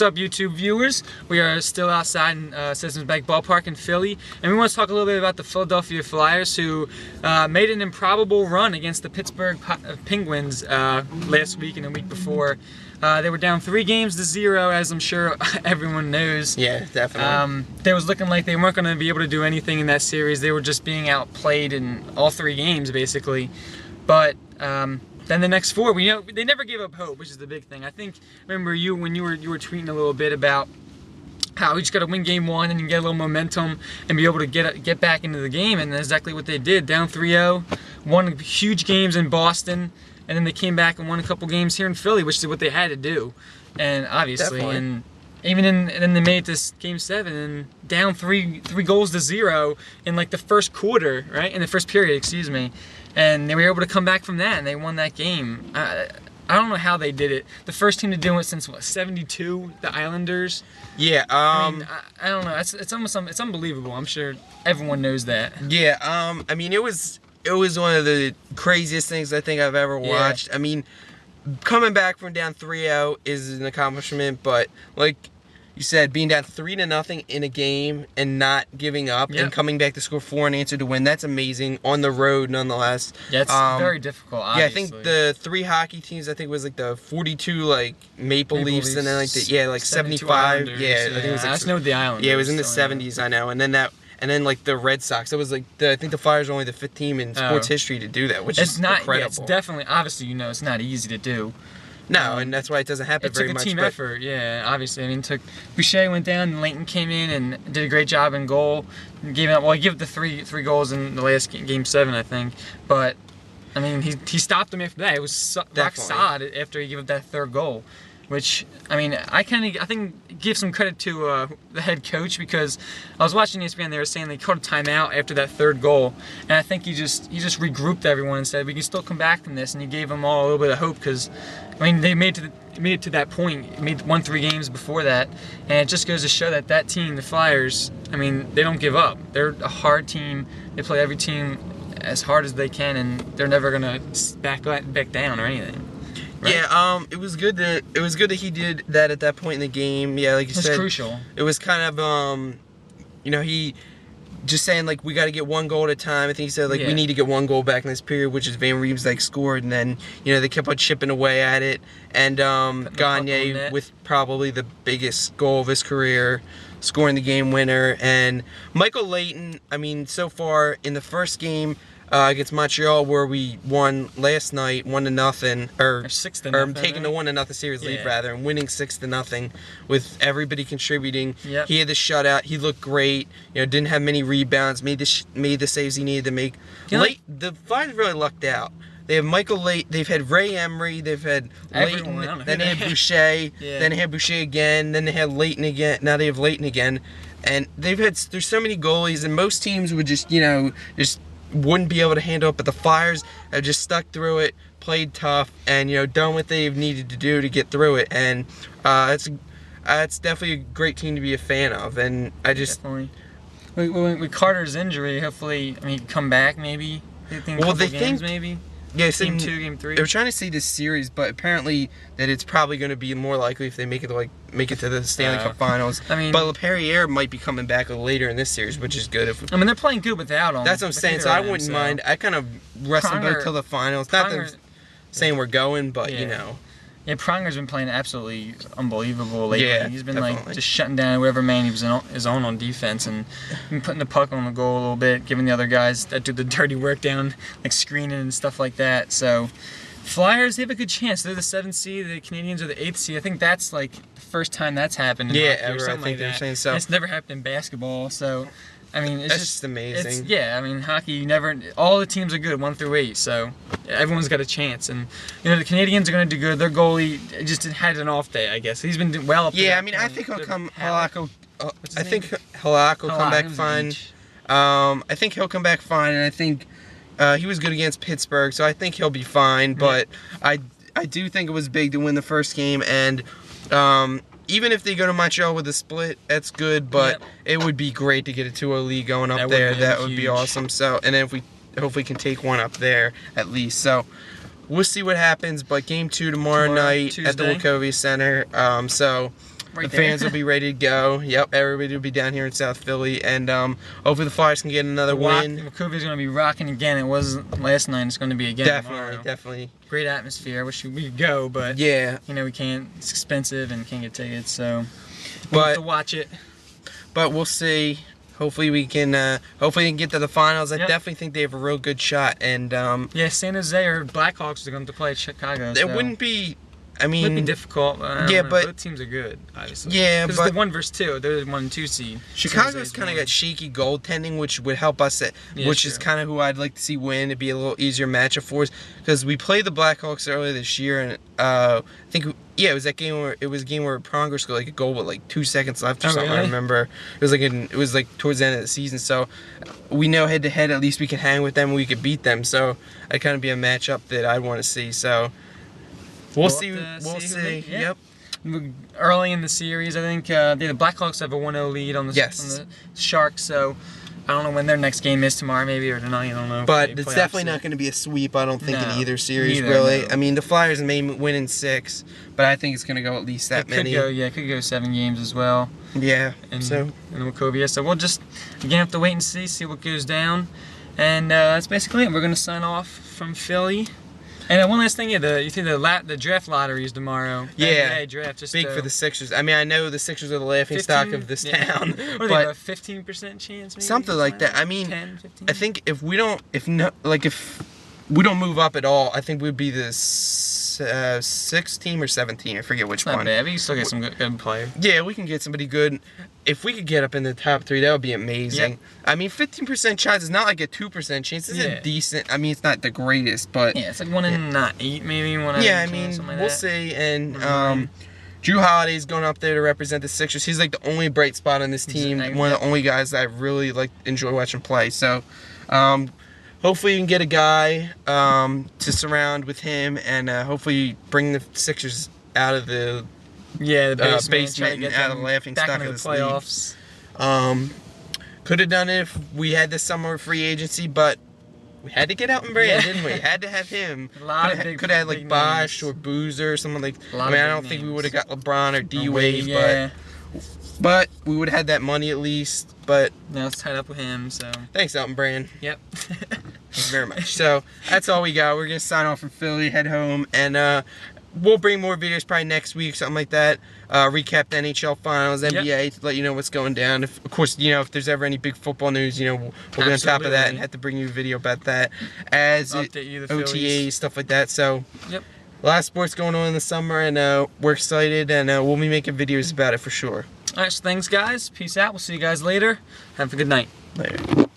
What's up, YouTube viewers? We are still outside in Citizens Bank Ballpark in Philly, and we want to talk a little bit about the Philadelphia Flyers, who made an improbable run against the Pittsburgh Penguins last week and the week before. They were down 3-0, as I'm sure everyone knows. Yeah, definitely. They was looking like they weren't going to be able to do anything in that series. They were just being outplayed in all 3 games, basically. But then the next 4, they never gave up hope, which is the big thing. I think, remember when you were tweeting a little bit about how we just got to win game 1 and you get a little momentum and be able to get back into the game, and that's exactly what they did. Down 3-0, won huge games in Boston, and then they came back and won a couple games here in Philly, which is what they had to do. And obviously, Definitely. and even then they made it to game 7 and down 3-0 in like the first quarter, right? In the first period, excuse me. And they were able to come back from that, and they won that game. I don't know how they did it. The first team to do it since what, '72, the Islanders. Yeah. I don't know. It's unbelievable. I'm sure everyone knows that. Yeah. I mean, it was one of the craziest things I think I've ever watched. Yeah. I mean, coming back from down 3-0 is an accomplishment, but like you said, being down 3-0 in a game and not giving up and coming back to score 4 and answer to win, that's amazing on the road nonetheless. Yeah, it's very difficult, obviously. Yeah, I think the 3 hockey teams, I think it was like the 42 like Maple Leafs, and then like the 75. Islanders. Yeah, I think it was like, I just know the Islanders. yeah, it was in the 70s, I know. And then like the Red Sox. It was like I think the Flyers are only the 5th team in sports history to do that, which is incredible. Yeah, it's definitely, obviously, it's not easy to do. No, and that's why it doesn't happen very much. It took a team effort, yeah, obviously. I mean, Boucher went down, and Leighton came in and did a great job in goal. He gave up the three goals in the last game 7, I think. But I mean, he stopped them after that. It was rock solid after he gave up that 3rd goal. Which, I mean, I think give some credit to the head coach, because I was watching ESPN. They were saying they called a timeout after that 3rd goal, and I think he just regrouped everyone and said we can still come back from this, and he gave them all a little bit of hope, because I mean they made it to that point, won 3 games before that, and it just goes to show that team, the Flyers, I mean, they don't give up. They're a hard team. They play every team as hard as they can, and they're never gonna back down or anything. Right? Yeah, it was good that he did that at that point in the game. Yeah, like you said, it's crucial. It was kind of he just saying like we got to get 1 goal at a time. I think he said like we need to get 1 goal back in this period, which is Van Reeves like scored, and then they kept on chipping away at it, and Gagne with probably the biggest goal of his career, scoring the game winner, and Michael Leighton. I mean, so far in the first game against Montreal, where we won last night 1-0, or 6-0, taking the 1-0 series lead rather, and winning 6-0 with everybody contributing. Yep. He had the shutout. He looked great. Didn't have many rebounds. Made the saves he needed to make. The Flyers really lucked out. They have Michael Leighton. They've had Ray Emery. They've had Leighton. Then they had Boucher. Then they had Boucher again. Then they had Leighton again. Now they have Leighton again. And there's so many goalies, and most teams would just wouldn't be able to handle it, but the Flyers have just stuck through it, played tough, and done what they've needed to do to get through it, and it's definitely a great team to be a fan of, and I just definitely. With Carter's injury, hopefully, he can come back maybe. They think maybe. Yeah, game 2, game 3. They were trying to see this series, but apparently that it's probably going to be more likely if they make it to the Stanley Cup Finals. I mean, but LaPerriere might be coming back later in this series, which is good. They're playing good without him. That's what I'm saying. So I wouldn't mind. I kind of wrestle both till the finals. Not that I'm saying we're going, but Yeah, Pronger's been playing absolutely unbelievable lately. Yeah, he's been just shutting down whoever man he was is on defense, and been putting the puck on the goal a little bit, giving the other guys that do the dirty work down, like screening and stuff like that. So Flyers, they have a good chance. They're the 7th seed. The Canadians are the 8th seed. I think that's like the first time that's happened in hockey ever. Or something I think they're saying so. It's never happened in basketball. So I mean, it's just amazing. Hockey all the teams are good 1 through 8, so everyone's got a chance. And the Canadians are going to do good. Their goalie just had an off day, I guess. He's been doing well up there. Yeah, I mean, I think he'll come. Halak will come back fine. I think he'll come back fine, and I think he was good against Pittsburgh, so I think he'll be fine. But I do think it was big to win the first game, and even if they go to Montreal with a split, that's good, but it would be great to get a 2-0 lead going up there. That would be awesome. So, and then if we hopefully can take one up there at least. So we'll see what happens, but game 2 tomorrow night Tuesday. at the Wachovia Center. So right the there. fans will be ready to go. Yep, everybody will be down here in South Philly, and hopefully the Flyers can get another win. Wacovia's going to be rocking again. It wasn't last night. It's going to be again tomorrow. Definitely. Great atmosphere. I wish we could go, but yeah, you know we can't. It's expensive and can't get tickets, so we'll have to watch it. But we'll see. Hopefully we can get to the finals. I definitely think they have a real good shot. And yeah, San Jose or Blackhawks are going to play Chicago. It wouldn't be. I mean, it would be difficult. But both teams are good, obviously. Yeah, but the 1 versus 2. They're the 1 and 2 seed. Chicago's kind of got shaky goaltending, which would help us. Which is kind of who I'd like to see win. It'd be a little easier matchup for us because we played the Blackhawks earlier this year, and I think it was that game where Pronger scored like a goal with like 2 seconds left or something. Really? I remember it was like towards the end of the season. So we know head to head, at least we can hang with them. And we could beat them. So it'd kind of be a matchup that I want to see. So. We'll see. We'll see. Yep. Early in the series, I think the Blackhawks have a 1-0 lead on the Sharks, so I don't know when their next game is tomorrow, maybe, or tonight. I don't know. But it's definitely not going to be a sweep, I don't think, in either series, really. No. I mean, the Flyers may win in 6, but I think it's going to go at least that many. It could go 7 games as well. Yeah. And Wachovia. So we'll just, again, have to wait and see what goes down. And that's basically it. We're going to sign off from Philly. And one last thing, you think the draft lottery is tomorrow. Yeah, draft just big for the Sixers. I mean, I know the Sixers are the laughing stock of this town, what but a 15% chance, maybe? Something like that. I mean, 10, 15? I think if we don't move up at all, I think we'd be the 6th team or 7th team. I forget which one. Not bad. We can still get some good players. Yeah, we can get somebody good. If we could get up in the top 3, that would be amazing. Yep. I mean, 15% chance is not like a 2% chance. It's a decent. I mean, it's not the greatest, but yeah, it's like 1 in 8, maybe 1 in 8. Yeah, I mean, we'll see. And Drew Holiday's going up there to represent the Sixers. He's like the only bright spot on this team. One of the only guys that I really enjoy watching play. So, hopefully you can get a guy to surround with him, and hopefully bring the Sixers out of the basement and out of the laughing stock of the playoffs. Could have done it if we had this summer free agency, but we had to get out and Brand, didn't we? Had to have him. Could have had like Bosch or Boozer or someone like. I mean, I don't think we would have got LeBron or D-Wade, but we would have had that money at least. But now it's tied up with him. So thanks, Elton Brand. Yep. Thank you very much. So that's all we got. We're gonna sign off from Philly, head home, and we'll bring more videos probably next week, something like that. Recap the NHL Finals, NBA, to let you know what's going down. Of course, if there's ever any big football news, we'll be on top of that and have to bring you a video about that. OTAs, stuff like that. So, a lot of sports going on in the summer, and we're excited, and we'll be making videos about it for sure. All right, so thanks, guys. Peace out. We'll see you guys later. Have a good night. Later.